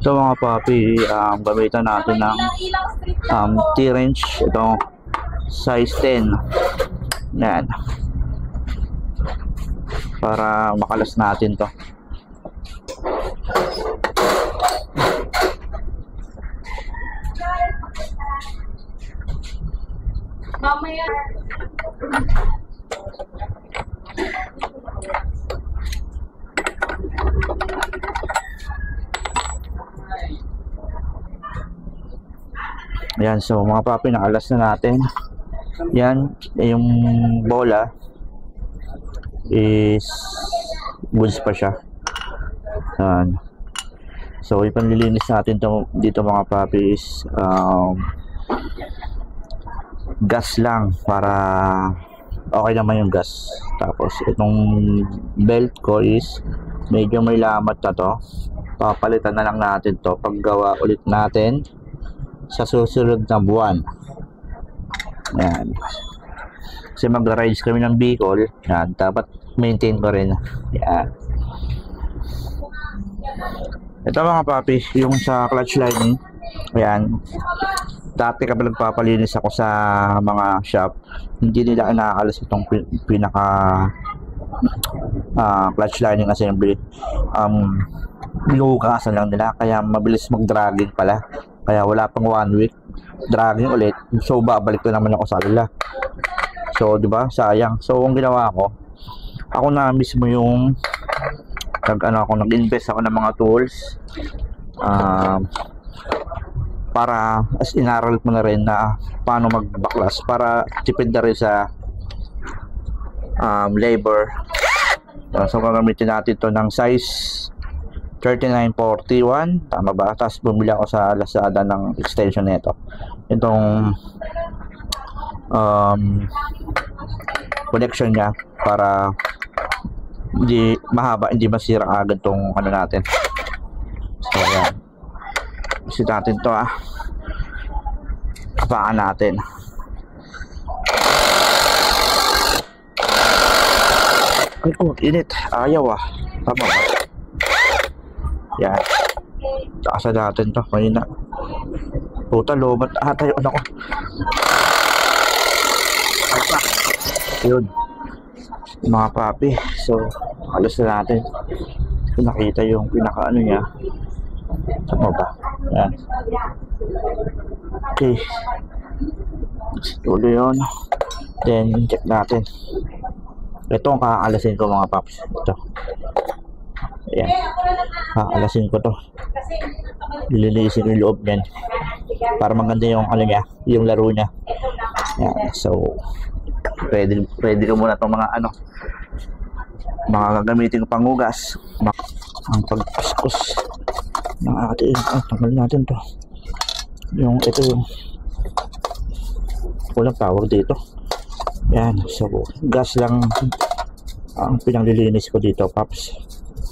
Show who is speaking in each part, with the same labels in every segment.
Speaker 1: So mga papi, gamitan natin ng T-wrench. Ito, size 10. Yan. Para makalas natin to.
Speaker 2: Mamaya.
Speaker 1: Ayan, so mga papi, nakalas na natin. Yan, yung bola is goods pa siya. Ayan. So ipanlilinis natin to, dito mga papi is gas lang para okay naman yung gas. Tapos itong belt ko is medyo may lamat na to. Papalitan na lang natin to paggawa ulit natin sa susunod na buwan. Yan. Kasi mag-rides kami ng Bicol. Yan. Dapat maintain ko rin. Yan. Ito mga papi, yung sa clutch lining. Ayan. Dati kapag nagpapalinis ako sa mga shop, hindi nila nakakalas itong pinaka clutch lining assembly. Binuhugasan lang nila, kaya mabilis mag-dragging pala. Kaya wala pang 1 week, dragging ulit. So babalik ko naman ako sa kanila. So di ba, sayang. So ang ginawa ko, ako na mismo yung nag-invest ako ng mga tools para as inaral ko na rin na paano magbaklas para tipid na rin sa labor. So gagamitin natin to ng size 3941, tama ba? Tapos bumili ako sa Lazada ng extension nito. Itong connection niya para hindi mahaba, hindi masira agad tong ano natin. So ayan. Kasi natin to kapakan natin. Ay ko, init. Ayaw Tama ba? Yan. Taasa natin to. Mahina. Puta, lobat. Tayo. Ano ko? Yun. Mga papi. So, alas na natin. So, nakita yung pinaka ano niya. Tama ba? Yan. Okay. Tuloy yun. Then, check natin. Ito ang kakalasin ko mga paps. Ito. Ayan. Kakalasin ko to. Lilinisin ko yung loob niyan. Para maganda yung ano niya, yung laro niya. Ayan. So, ready ko muna itong mga ano. Mga gagamitin ko panghugas. Ang pagpuskus ng ating. Tanggal natin to. Yung ito yung walang tawag dito. Yan, so gas lang ang pinaglilinis ko dito, paps.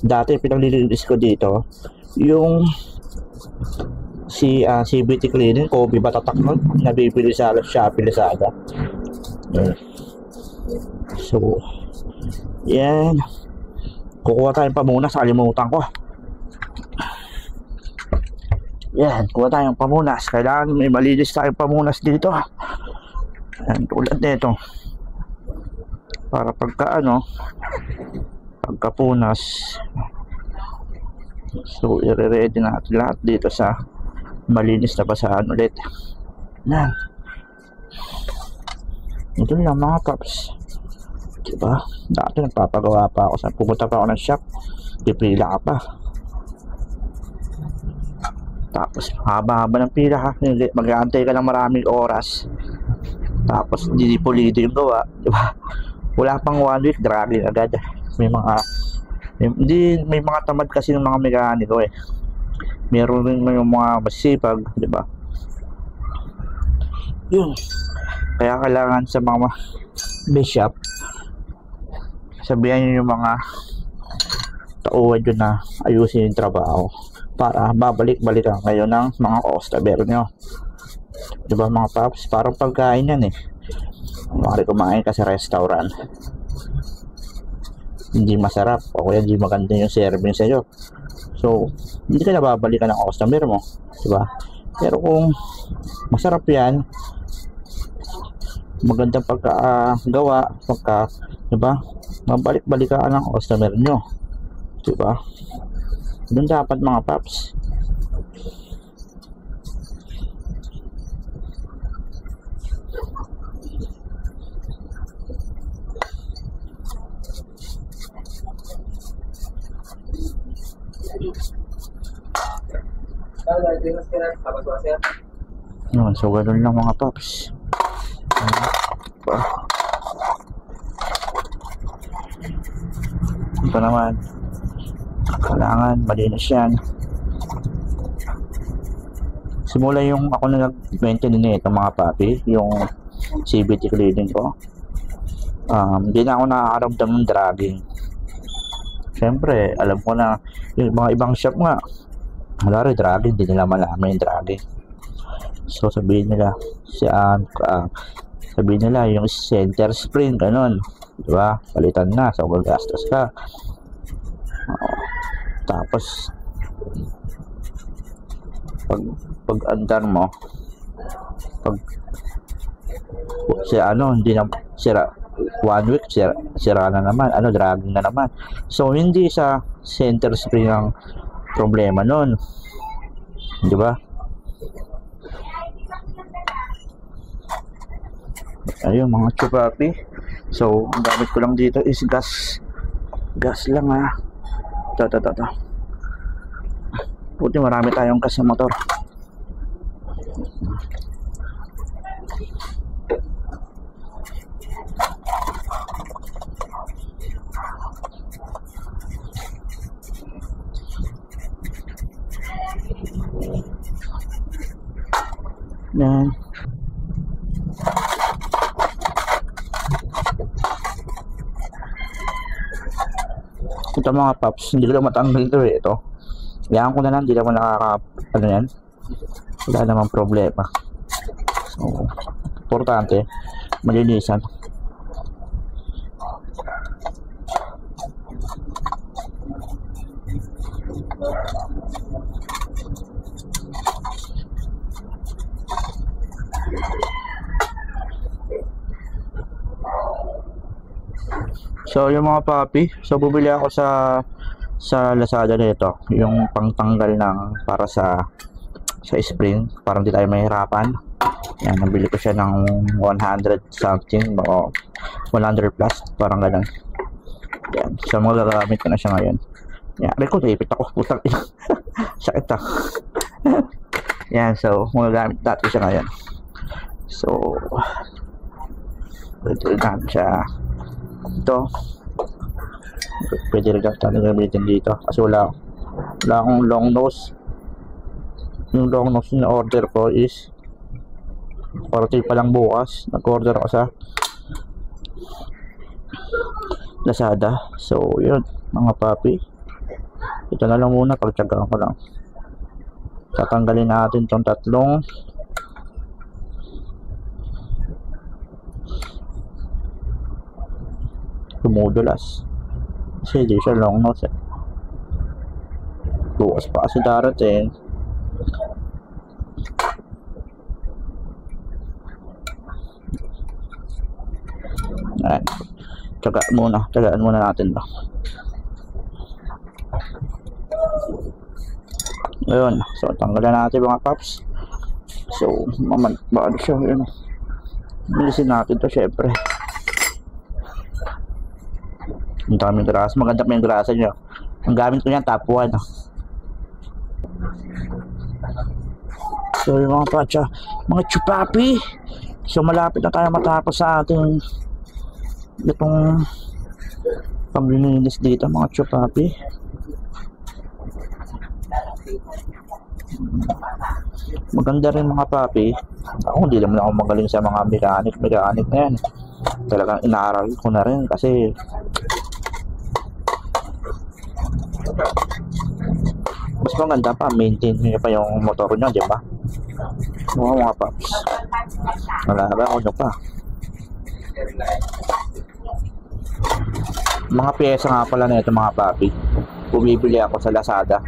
Speaker 1: Dati pinaglilinis ko dito yung si CVT cleaning ko, batatak nun, nabibili sa Shopee, Lazada. So yan, kukuha tayong pamunas, kalimutan ko. Yan, kuha tayong pamunas. Kailangan may malinis tayong pamunas dito. Yan, tulad nito. Para pagka pagkapunas, so i-ready natin lahat dito sa malinis na basahan ulit. Yan. Ito lang mga paps. Diba? Dati nagpapagawa pa ako. Pupunta pa ako ng shop, pipila ka pa. Tapos haba-haba ng pila ha. Mag-aantay ka ng maraming oras. Tapos hindi pulido yung gawa. Diba? Wala pang 1 week, dragging agad. May mga tamad kasi ng mga mekaniko eh. Meron rin yung mga masipag, di ba? Yun. Kaya kailangan sa mga bishop, sabihan nyo yung mga tauhan nyo na ayusin yung trabaho para babalik-balikan kayo ng mga customer nyo. Di ba mga paps? Parang pagkain yan eh. Mari kumain ka sa restaurant, hindi masarap o kaya hindi maganda yung serving sa'yo, So, hindi ka nababalikan ng customer mo, di ba? Pero kung masarap yan, magandang pagkagawa, di ba? Mabalik-balikaan ng customer nyo, di ba? Doon dapat mga paps. Yun, so ganun lang mga paps. Ito naman, kailangan malinis yan. Simula yung ako na nag-maintain nito mga papi, yung CVT cleaning ko, hindi na ako nakakaramdam ng dragging. Siyempre, alam ko na yung mga ibang shop nga, wala rin dragging, hindi nila malaman yung dragging. So sabihin nila, yung center spring, ganun, diba? Palitan na, so gagastos ka. Tapos pag andar mo, hindi na sira, 1 week sira na naman, dragging na naman. So hindi sa center spring ang problema nun, di ba? Ayun mga chupapi. So ang gamit ko lang dito is gas lang ha. Ito. Buti marami tayong gas sa motor. Yan. Ito mga paps, hindi ko lang matanggal ito eh. Ito, yan ko na lang, hindi naman yan, wala namang problema. So, importante malinisan. So yung mga papi, so bumili ako sa Lazada nito, yung pangtanggal ng para sa spring, para hindi tayo mahirapan. Yan, nabili ko siya ng 100 something o 100 plus, parang ganun. Yan, so magagamit ko na siya ngayon. Yan, record, ipit ako, putang ina. Sakit ah. Yan, so magagamit natin siya ngayon. So ito natin siya. Ito pwede rin natin gamitin dito kasi wala akong long nose. Yung long nose na order ko is 40 pa lang bukas. Nag-order ako sa Lazada. So yun mga papi, ito na lang muna, pagtsagaan ko lang. Tatanggalin natin tong tatlong tumudulas kasi di siya long nose eh. Bukas pa kasi darating. Ayan, tsagaan muna natin to. Ayun, so tanggalan natin mga paps. So maman siya, yun, bilisin natin to syempre. Ang daming grasa, maganda pa yung grasa nyo. Ang gamit ko yan, top 1. So yung mga patsa, mga chupapi, so malapit na tayo matapos sa ating itong paglilinis dito mga chupapi. Maganda rin mga papi. Ako hindi naman ako magaling sa mga mechanic na yan. Talagang inaaral ko na rin kasi mas maganda pa, maintain nyo pa yung motor nyo, di ba? Mga paps, malaga ako nyo pa. Mga pyesa nga pala na ito mga papi, bumibili ako sa Lazada.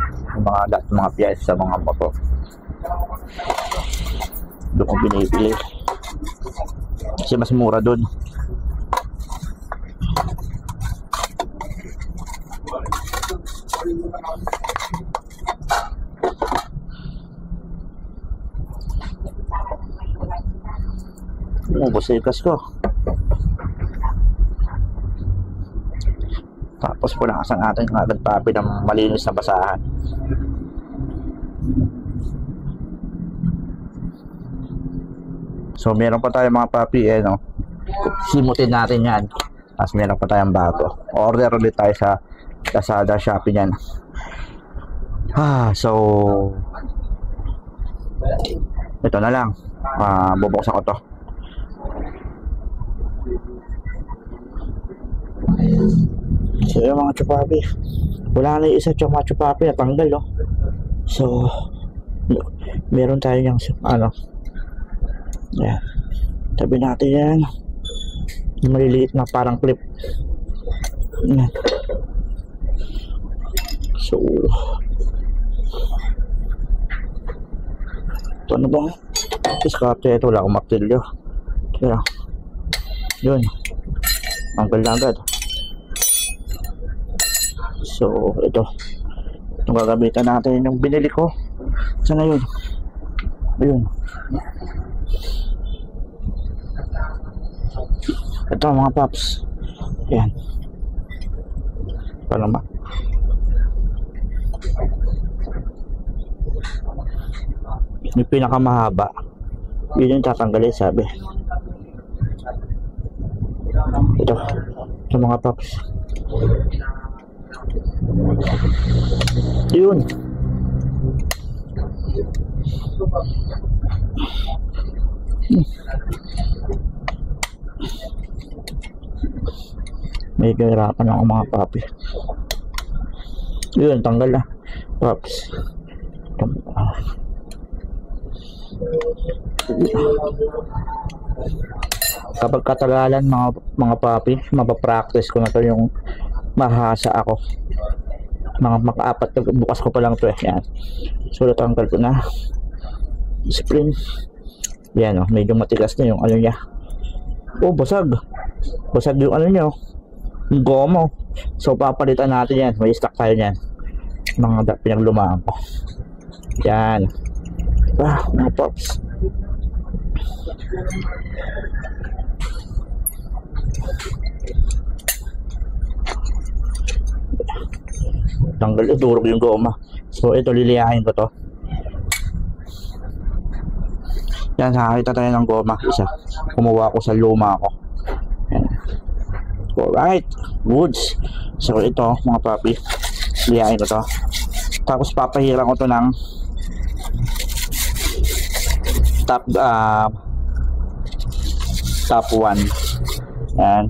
Speaker 1: yung mga lahat ng mga piyesa sa mga motor. Doon ko binibili kasi mas mura doon. Ubos sa ikas ko. Tapos punasan natin ng agad papi ng malinis na basahan. So meron pa tayo mga papi no? Simutin natin yan. Tapos meron pa tayong bago. Order ulit tayo sa Lazada, Shopee yan. So ito na lang. Bubuksan ko to. So yung mga chupapi, wala na yung isa mga chupapi na tanggal, no? So meron tayo yung yan, tabi natin yan, yung maliliit na parang clip yan. So ito ano bang iskarte, ito wala akong martilyo, kaya yun, tanggal na agad. So ito yung gagamitan natin, yung binili ko. Sana yun, ayun. Ito mga paps, yan. Paano ba? Yung pinakamahaba, yun yung tatanggalin, sabi. Ito mga paps, yun. May kahirapan ako mga papi. Yun, tanggal na paps. Kapag katagalan mga papi, mapapractice ko na to yung mahasa ako. Mga maka-apat na bukas ko pa lang to yan. So natanggal ko na spring. Yan medyo matigas na yung ano niya. Basag yung ano niya, yung gomo. So papalitan natin yan, may stock tayo yan, mga pinaglumaan ko yan. Mga pops, tanggal, durog yung goma. So ito liliyahin ko to. Yan, nakakita tayo ng goma isa, kumuha ko sa luma ko. Yan. Alright, woods. So ito mga papi, liliyahin ko to. Tapos papahiran ko to ng top 1. Yan,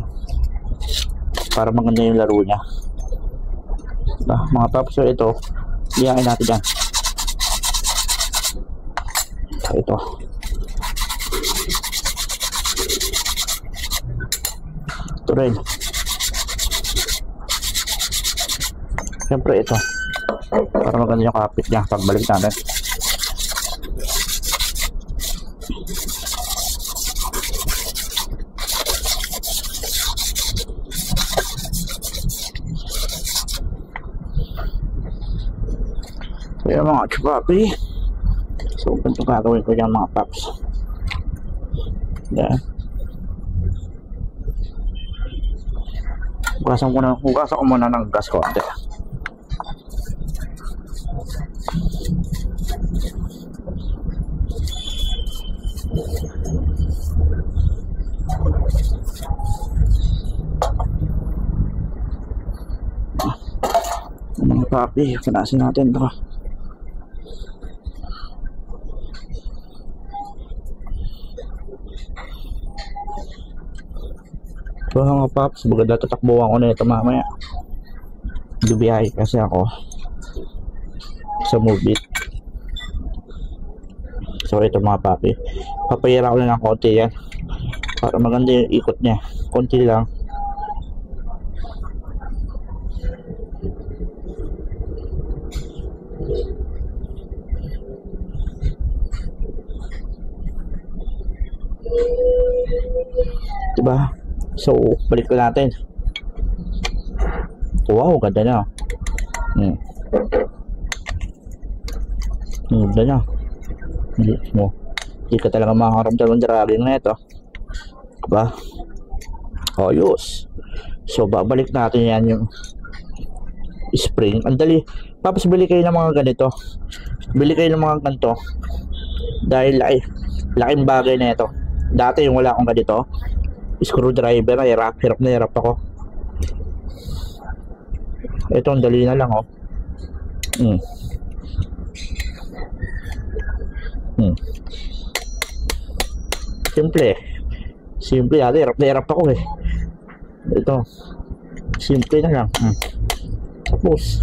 Speaker 1: para maganda yung laro niya. Mga paps, so ito liyain natin dyan. Ito rin, siyempre ito para maganda yung kapit niya pagbalik natin. Kaya mga chupapi, so ganito gagawin ko dyan mga paps. Yan, hugasan ko muna ng gas konti. Mga papi, punasin natin ito. So mga paps, bagad tatakbuhan ko na ito mamaya. Dubiyahe kasi ako sa movie. So ito mga papi, papayira ko lang ng konti yan para maganda yung ikot niya, konti lang. Diba? So, balik ko natin. Wow, ganda na. Ganda na. Hindi ka talaga makakaramdam ng dragging na ito. Diba? Ayos. So, babalik natin yan yung spring. Ang dali. Tapos bili kayo ng mga ganito. Bili kayo ng mga ganito. Dahil laking bagay na ito. Dati yung wala akong ganito, screwdriver, hirap na hirap ako. Ito ang dali na lang, oh. Simple dati, hirap na hirap ako eh. Ito simple na lang. Tapos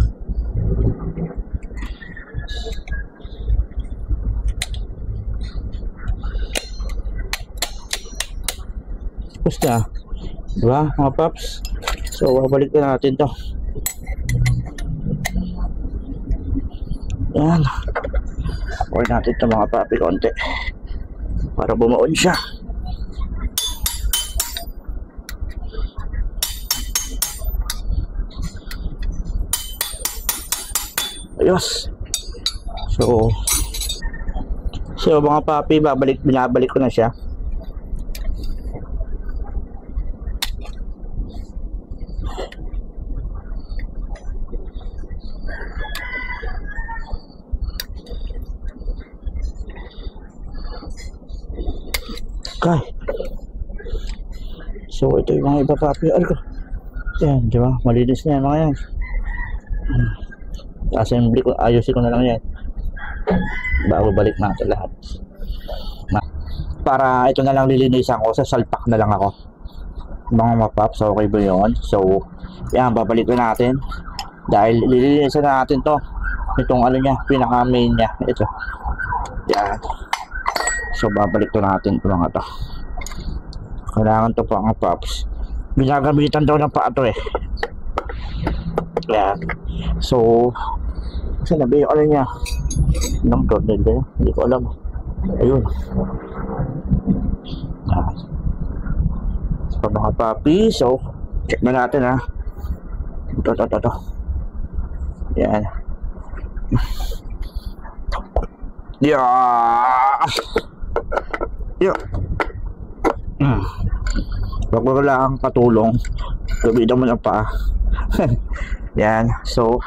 Speaker 1: na, diba mga paps? So babalik na natin to. Yan, or natin to mga papi konti para bumaon siya. Ayos. So mga papi, binabalik ko na siya. Okay. So ito yung mga iba papi. Yan, diba? Malinis na yan mga yan. Assembly ko, ayusin ko na lang yan bago balik natin lahat. Para ito na lang lilinisan ko, sa salpak na lang ako mga mapaps. So okay ba yun? So yan, babalik ko natin dahil lilinisan na natin to, itong ano niya, pinaka main niya, ito yan. So babalik to natin ito mga to. Kailangan to pa mga paps, binagamitan daw ng paa to eh. Yan. So saan na ba yung ano niya ng tornil ba yun? Hindi ko alam. Ayun. Yan. So mga papi, so check na natin ha. Ito. Yan. Pag wala kang katulong, gamitan mo ng paa. Yan. So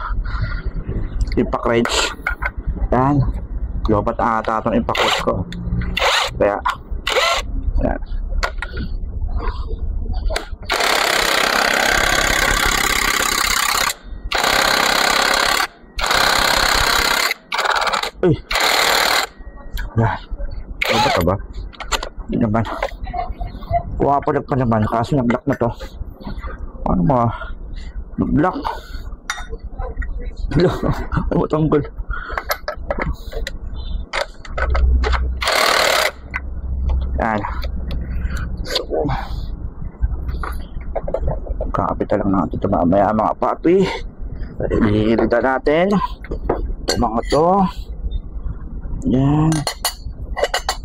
Speaker 1: impact wrench. Yan. Lobat ata itong impact wrench ko. Kaya yan. Uy. Yan. Lobat ka ba? Hindi naman. Wapalag pa naman kasi nag-block na to. Ano ba? Nag-block. Ano tanggal? Yan. So kapital lang natin ito mamaya mga papi. Ililita natin ito mga to. Yan.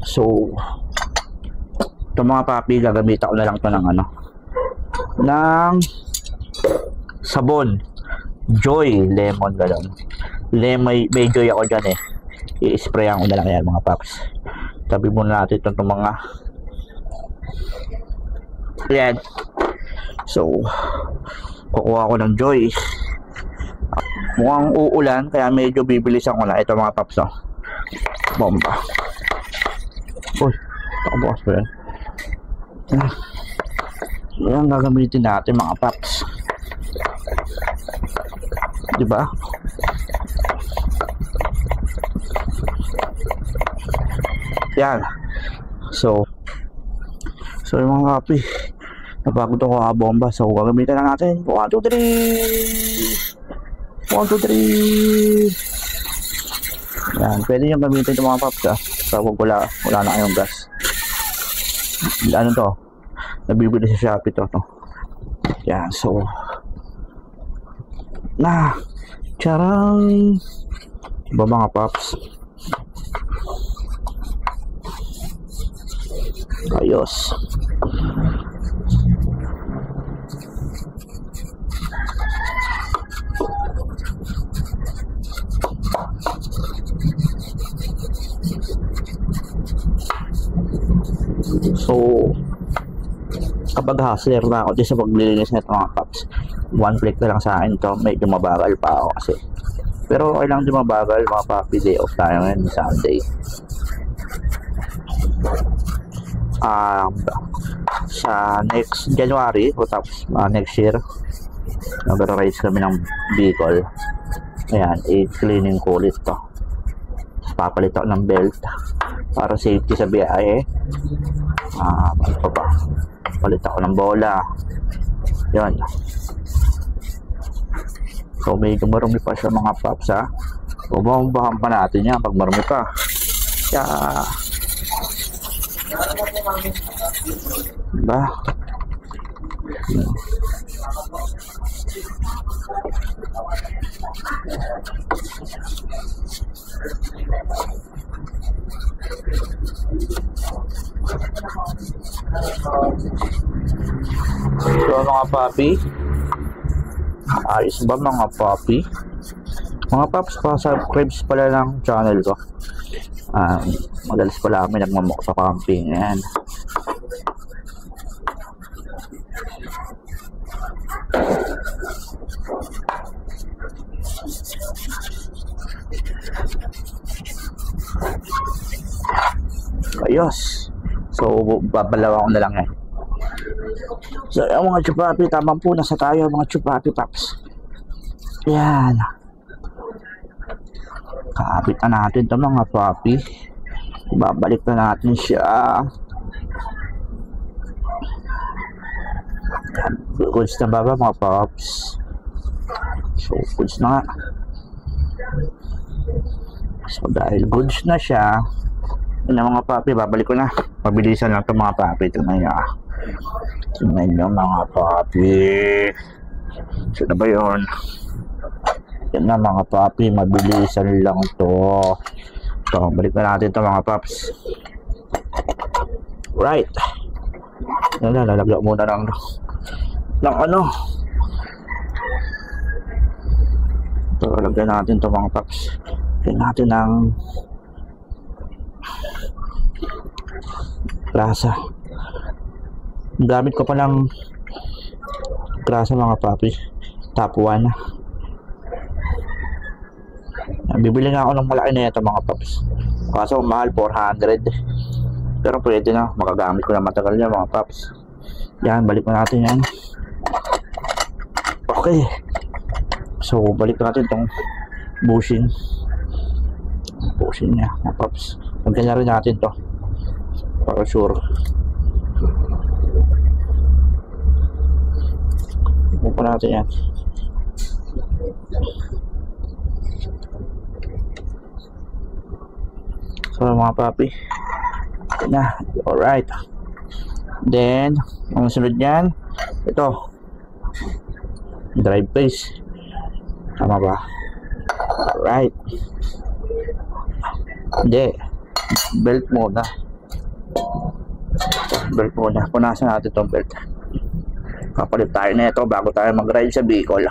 Speaker 1: So ito mga papi, gagamitan ko na lang ito ng ano, ng sabon Joy lemon, gano'n. May Joy ako dyan eh. I-sprayan ko na lang yan mga paps. Tabi muna natin itong mga yan. So kukuha ko ng Joy. Mukhang uulan kaya medyo bibilisan ko na ito mga paps, oh. Bomba. Uy, nakabukas pa yan. Yan gagamitin natin mga paps, diba? Yan. So yung mga kapi, napagod ako bomba. So gagamitin na natin. 1, 2, 3. 1, 2, 3. Yan, pwede nyo gamitin ito mga paps, ha. So wala na kayong gas. Ano to? Nabibili sa Shopee to. Yan, so charang ba mga paps? Ayos. So, kapag hustler na ako din sa paglilinis nito mga paps, one click na lang sa akin to. Medyo mabagal pa ako kasi, pero okay lang din mabagal mga papi. Day off tayo ngayon, Sunday. Sa next January o tapos next year, nag-rise kami ng Bicol. Ayan, i-cleaning ko ulit to. Papalit ako ng belt para safety sa biyahe. Ano pa ba? Palit ako ng bola. Yan. So medyo marumi pa siya mga paps ha. Bumambahan pa natin yan pag marumi pa. Kaya diba? So mga papi, ayos ba mga papi? Mga paps, pa-subscribe pala ng channel ko. Madalas pala kami nagmamok sa camping. Ayan. Ayos. So babalaw ako na lang eh. So yung mga chupapi, tamang po nasa tayo mga chupapi paps. Yan. Kaapit na natin ito mga papi. Babalik na natin siya. Goods na ba mga paps? So goods na nga. So dahil goods na siya, yun mga papi, babalik ko na. Pabilisan lang ito mga papi. Tingnan nyo. Tingnan nyo mga papi. So na ba yun? Yan na mga papi, mabilisan lang to. So balik na natin ito mga paps. Right. Yan na, lalagyan muna ng ano. So lagyan natin ito mga paps. Lagyan natin ng grasa. Gamit ko pa ng grasa mga papi, top 1. Bibili nga ako ng malaki na ito mga paps, kaso mahal, 400. Pero pwede na, magagamit ko na matagal niya mga paps. Yan, balik na natin yan. Okay, so balik natin itong bushing niya mga paps. Lagyan na rin natin to para sure. Pupo natin yan. So mga papi, na, alright. Then ang sunod niyan, ito, drive face. Tama ba? Alright. Hindi, belt muna. Belt muna. Punasan natin itong belt. Kapalit tayo na ito bago tayo mag-ride sa Bicol.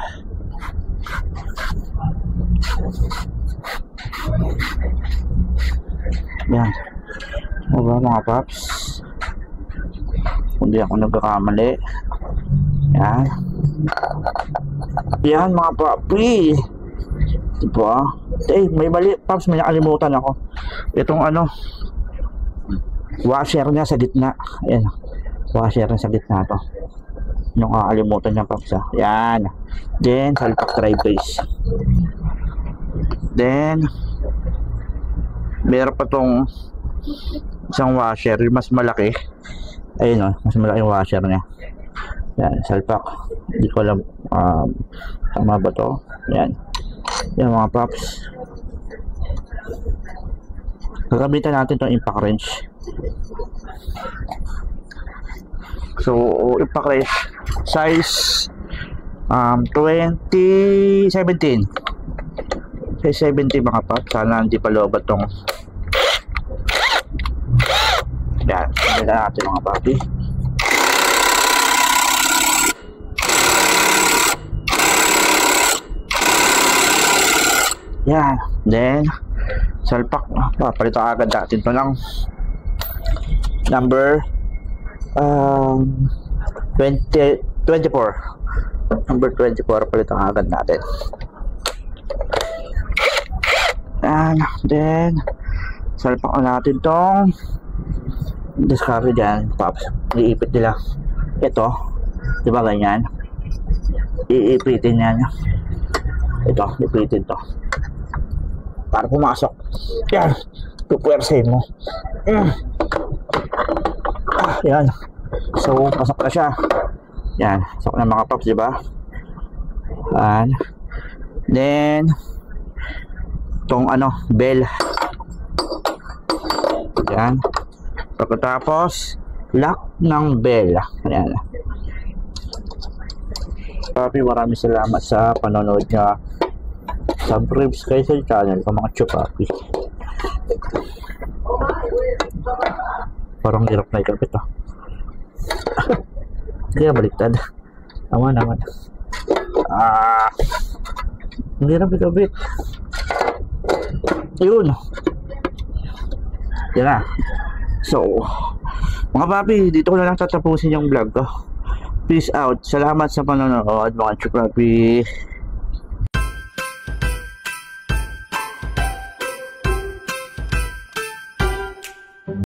Speaker 1: Yan. Diba mga paps? Hindi ako nagkakamali. Yan. Yan mga papi. Diba? Eh, may mali paps, may nakalimutan ako. Itong ano, washer niya sa gitna. Ayan. Washer niya sa gitna to. Yung kakalimutan niya paps ha. Yan. Then, salpak drive face. Then, meron pa tong isang washer, mas malaki. Ayun o, mas malaki yung washer niya. Yan, salpak. Hindi ko alam, tama ba to? Yan. Yan mga paps. Gagamitan natin itong impact wrench. So, impact wrench size 2017. Size 70 mga paps. Sana hindi pa lobat tong yan. nila natin mga papi. Yan. Then, salpak. Papalito agad natin ito lang. Number 24. Number 24. Palitan agad natin. Yan. Then, salpak na natin itong discovery dyan. Tapos, iipit nila. Ito. Diba ganyan? Iipitin yan. Ito. Ipitin to. Para pumasok. Yan. Pupuwersahin mo. Yan. So, pasok na siya. Yan. Pasok na mga paps, diba? Yan. Then, itong bell. Yan. Pagkatapos, lock ng bell. Yan. Papi, maraming salamat sa panonood niya. Subscribe kayo sa channel ko mga chupapi. Parang hirap na ikapit ah. Hindi na baliktad. Aman. Hindi hirap ikapit. Ayun. Yan na. So, mga papi, dito ko na lang tatapusin yung vlog ko. Peace out. Salamat sa panonood mga chupapi.